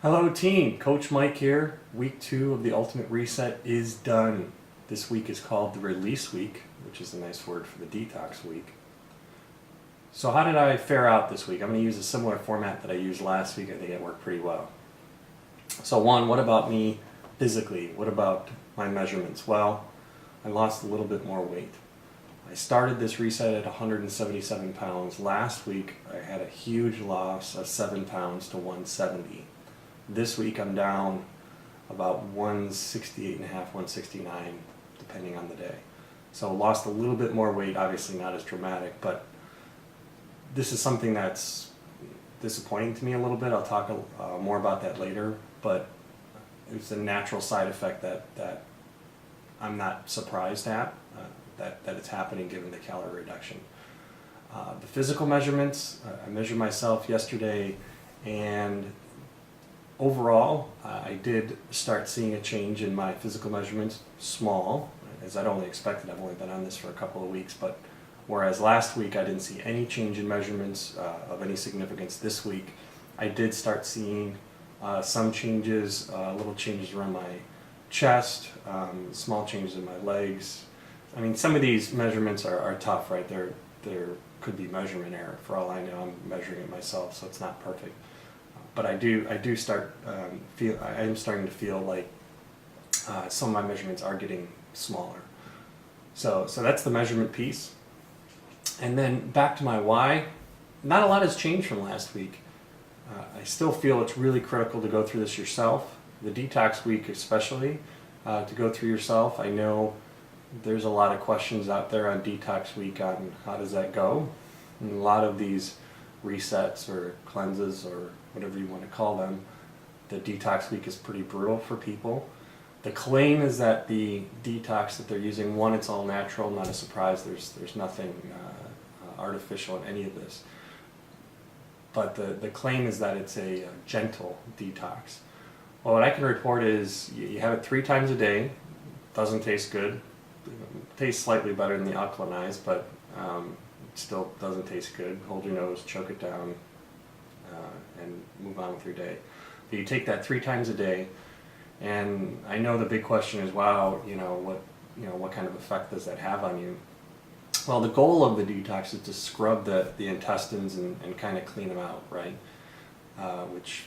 Hello team, Coach Mike here. Week 2 of the Ultimate Reset is done. This week is called the release week, which is a nice word for the detox week. So how did I fare out this week? I'm going to use a similar format that I used last week. I think it worked pretty well. So one, what about me physically? What about my measurements? Well, I lost a little bit more weight. I started this reset at 177 pounds. Last week I had a huge loss of 7 pounds to 170. This week I'm down about 168 and a half, 169, depending on the day. So lost a little bit more weight, obviously not as dramatic, but this is something that's disappointing to me a little bit. I'll talk more about that later, but it's a natural side effect that I'm not surprised at, that it's happening given the calorie reduction. The physical measurements, I measured myself yesterday, and overall, I did start seeing a change in my physical measurements, small, as I'd only expected. I've only been on this for a couple of weeks, but whereas last week I didn't see any change in measurements of any significance, this week I did start seeing some changes, little changes around my chest, small changes in my legs. I mean, some of these measurements are tough, right? There could be measurement error. For all I know, I'm measuring it myself, so it's not perfect. But I am starting to feel like some of my measurements are getting smaller. So that's the measurement piece. And then back to my why. Not a lot has changed from last week. I still feel it's really critical to go through this yourself. The detox week especially, to go through yourself. I know there's a lot of questions out there on detox week on how does that go. And a lot of these resets or cleanses or whatever you want to call them, the detox week is pretty brutal for people. The claim is that the detox that they're using, one, it's all natural, not a surprise. There's nothing artificial in any of this. But the claim is that it's a gentle detox. Well, what I can report is you have it 3 times a day. Doesn't taste good. It tastes slightly better than the alkalinized, but still doesn't taste good. Hold your nose, choke it down, and move on with your day. But you take that 3 times a day, and I know the big question is, wow, what kind of effect does that have on you? Well, the goal of the detox is to scrub the intestines and kind of clean them out, right? Which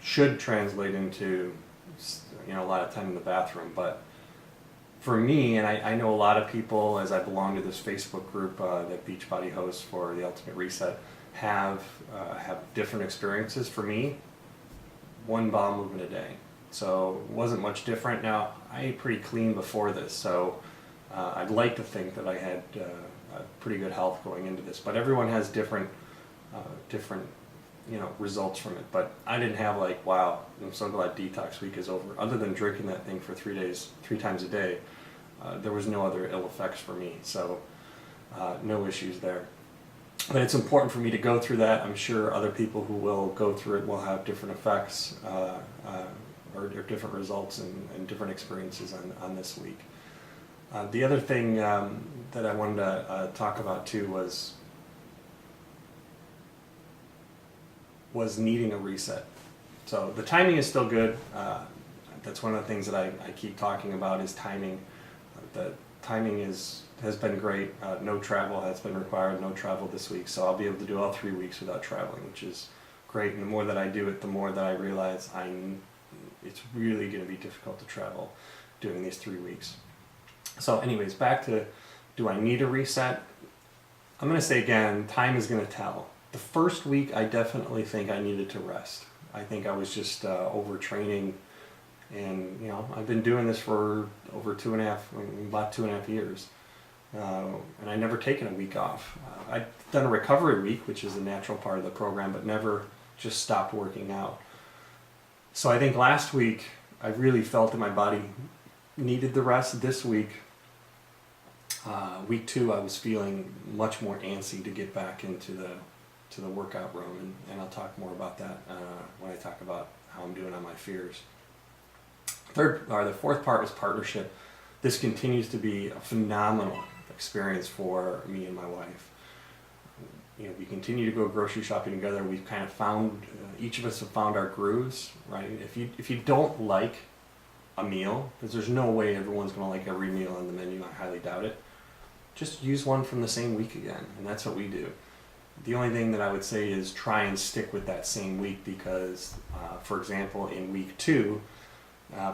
should translate into a lot of time in the bathroom, but for me, and I know a lot of people, as I belong to this Facebook group that Beachbody hosts for the Ultimate Reset, have different experiences. For me, 1 bowel movement a day, so it wasn't much different. Now, I ate pretty clean before this, so I'd like to think that I had pretty good health going into this, but everyone has different results from it. But I didn't have like, wow, I'm so glad detox week is over. Other than drinking that thing for 3 days, 3 times a day, there was no other ill effects for me. So no issues there. But it's important for me to go through that. I'm sure other people who will go through it will have different effects or different results and different experiences on this week. The other thing that I wanted to talk about too was needing a reset. So the timing is still good. That's one of the things that I keep talking about is timing. The timing has been great. No travel has been required, no travel this week. So I'll be able to do all 3 weeks without traveling, which is great. And the more that I do it, the more that I realize it's really going to be difficult to travel doing these 3 weeks. So anyways, back to, do I need a reset? I'm going to say again, time is going to tell. The first week, I definitely think I needed to rest. I think I was just overtraining, and I've been doing this for over about 2.5 years, and I never taken a week off. I've done a recovery week, which is a natural part of the program, but never just stopped working out. So I think last week I really felt that my body needed the rest. This week, week 2, I was feeling much more antsy to get back into the workout room, and I'll talk more about that when I talk about how I'm doing on my fears. The fourth part was partnership. This continues to be a phenomenal experience for me and my wife. We continue to go grocery shopping together. We've kind of found each of us have found our grooves, right? If you don't like a meal, because there's no way everyone's going to like every meal on the menu, I highly doubt it, just use one from the same week again, and that's what we do. The only thing that I would say is try and stick with that same week because, for example, in week 2,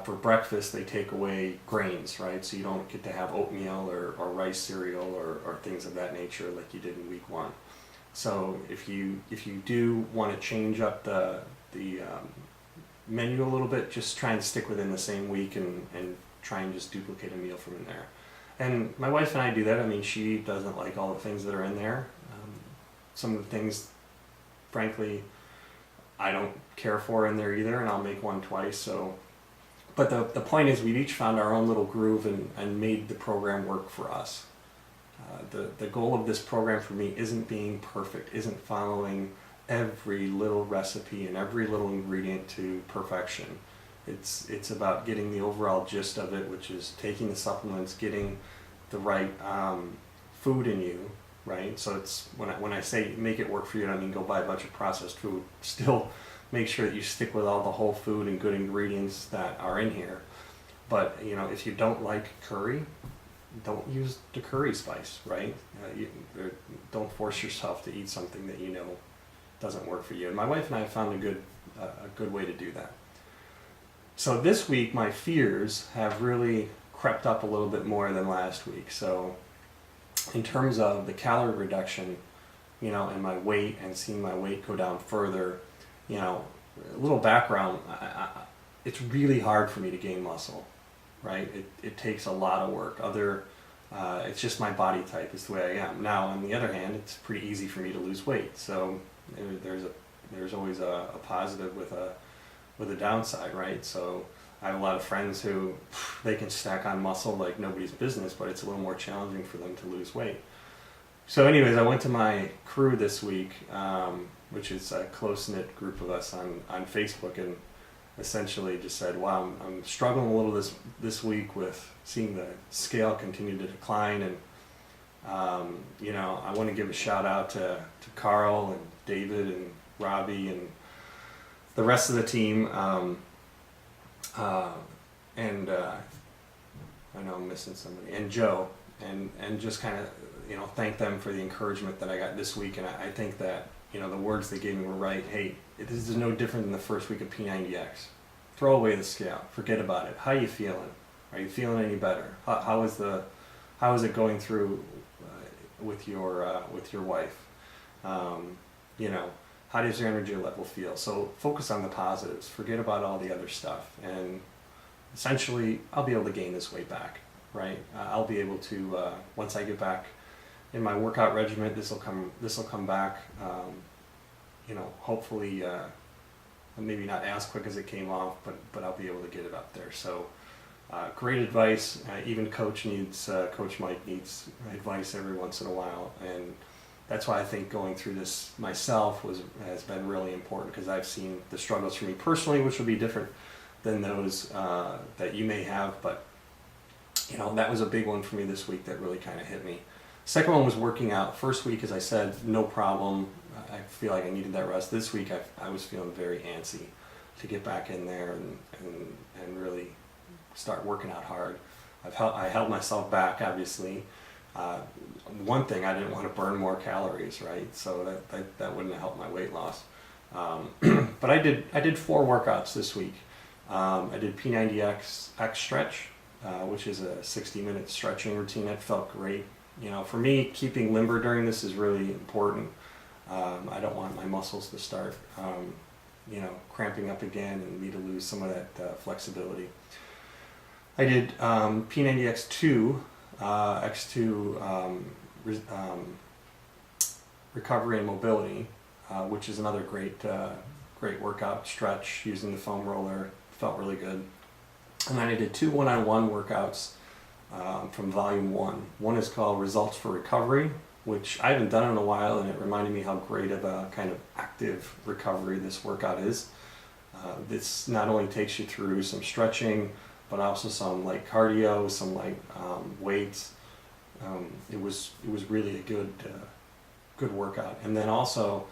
for breakfast they take away grains, right? So you don't get to have oatmeal or rice cereal or things of that nature like you did in week 1. So if you do want to change up the menu a little bit, just try and stick within the same week and try and just duplicate a meal from in there. And my wife and I do that. I mean, she doesn't like all the things that are in there. Some of the things, frankly, I don't care for in there either, and I'll make one twice. So, but the point is, we've each found our own little groove and made the program work for us. The goal of this program for me isn't being perfect, isn't following every little recipe and every little ingredient to perfection. It's about getting the overall gist of it, which is taking the supplements, getting the right food in you, right? So it's when I say make it work for you, I don't mean go buy a bunch of processed food. Still make sure that you stick with all the whole food and good ingredients that are in here. But if you don't like curry, don't use the curry spice, right? Don't force yourself to eat something that doesn't work for you. And my wife and I have found a good way to do that. So this week, my fears have really crept up a little bit more than last week. So in terms of the calorie reduction, and my weight and seeing my weight go down further, a little background, it's really hard for me to gain muscle, right? It takes a lot of work. It's just my body type, it's the way I am. Now, on the other hand, it's pretty easy for me to lose weight. So there's always a positive with a downside, right? So I have a lot of friends who they can stack on muscle like nobody's business, but it's a little more challenging for them to lose weight. So anyways, I went to my crew this week, which is a close-knit group of us on Facebook, and essentially just said, wow, I'm struggling a little this week with seeing the scale continue to decline, and I want to give a shout out to Carl and David and Robbie and the rest of the team, and I know I'm missing somebody, and Joe, and just kind of thank them for the encouragement that I got this week. And I think that the words they gave me were right. Hey, this is no different than the first week of P90X. Throw away the scale, forget about it. How you feeling? Are you feeling any better? How is it going through with your wife? How does your energy level feel? So focus on the positives. Forget about all the other stuff. And essentially, I'll be able to gain this weight back, right? I'll be able to, once I get back in my workout regimen, this will come back, hopefully, maybe not as quick as it came off, but I'll be able to get it up there. So great advice. Even Coach Mike needs advice every once in a while. And that's why I think going through this myself has been really important, because I've seen the struggles for me personally, which will be different than those that you may have. But that was a big one for me this week that really kind of hit me. Second one was working out. First week, as I said, no problem. I feel like I needed that rest. This week, I was feeling very antsy to get back in there and really start working out hard. I held myself back, obviously. One thing, I didn't want to burn more calories, right? So that wouldn't have helped my weight loss. But I did 4 workouts this week. I did P90X stretch, which is a 60-minute stretching routine. That felt great. For me, keeping limber during this is really important. I don't want my muscles to start, cramping up again and me to lose some of that flexibility. I did P90X2, X2 recovery and mobility, which is another great workout. Stretch using the foam roller, felt really good. And then I did 2 one-on-one workouts from volume 1. One is called Results for Recovery, which I haven't done in a while, and it reminded me how great of a kind of active recovery this workout is. This not only takes you through some stretching, but also some light cardio, some light weights. It was really a good workout. And then also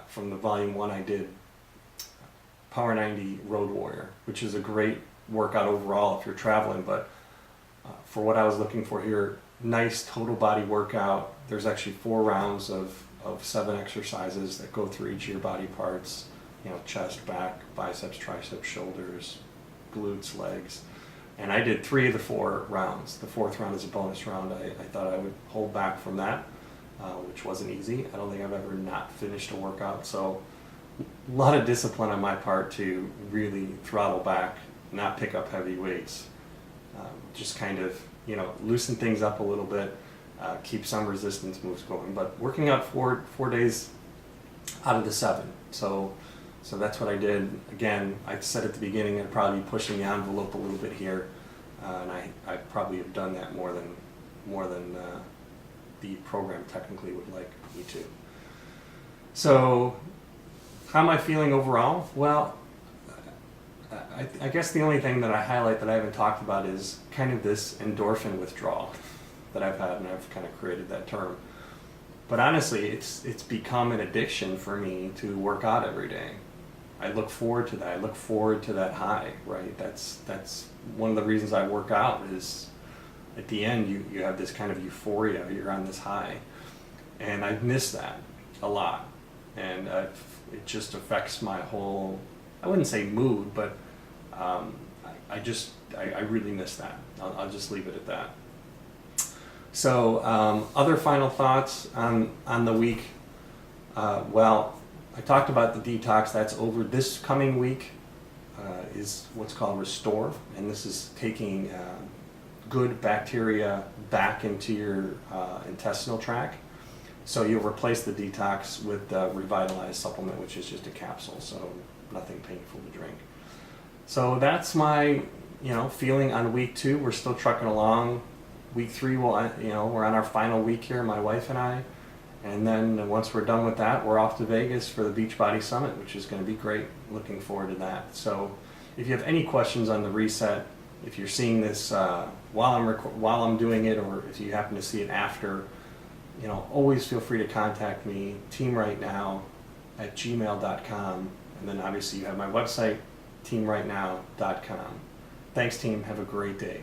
from the volume 1, I did Power 90 Road Warrior, which is a great workout overall if you're traveling, but for what I was looking for here, nice total body workout. There's actually 4 rounds of 7 exercises that go through each of your body parts, chest, back, biceps, triceps, shoulders, glutes, legs. And I did 3 of the 4 rounds. The 4th round is a bonus round. I thought I would hold back from that, which wasn't easy. I don't think I've ever not finished a workout. So a lot of discipline on my part to really throttle back, not pick up heavy weights, just kind of, loosen things up a little bit, keep some resistance moves going. But working out 4 days out of the 7. So that's what I did. Again, I said at the beginning I'd probably be pushing the envelope a little bit here, and I probably have done that more than the program technically would like me to. So how am I feeling overall? Well, I guess the only thing that I highlight that I haven't talked about is kind of this endorphin withdrawal that I've had, and I've kind of created that term. But honestly, it's become an addiction for me to work out every day. I look forward to that. I look forward to that high, right? That's one of the reasons I work out is at the end you have this kind of euphoria. You're on this high. And I've missed that a lot. And it just affects my whole, I wouldn't say mood, but I really miss that. I'll just leave it at that. So other final thoughts on the week. Well, I talked about the detox. That's over. This coming week is what's called Restore, and this is taking good bacteria back into your intestinal tract. So you'll replace the detox with the Revitalize supplement, which is just a capsule, so nothing painful to drink. So that's my feeling on week 2. We're still trucking along. Week 3, we're on our final week here, my wife and I. And then once we're done with that, we're off to Vegas for the Beachbody Summit, which is going to be great. Looking forward to that. So if you have any questions on the reset, if you're seeing this while I'm doing it, or if you happen to see it after, always feel free to contact me, teamrightnow@gmail.com. And then obviously you have my website, teamrightnow.com. Thanks, team. Have a great day.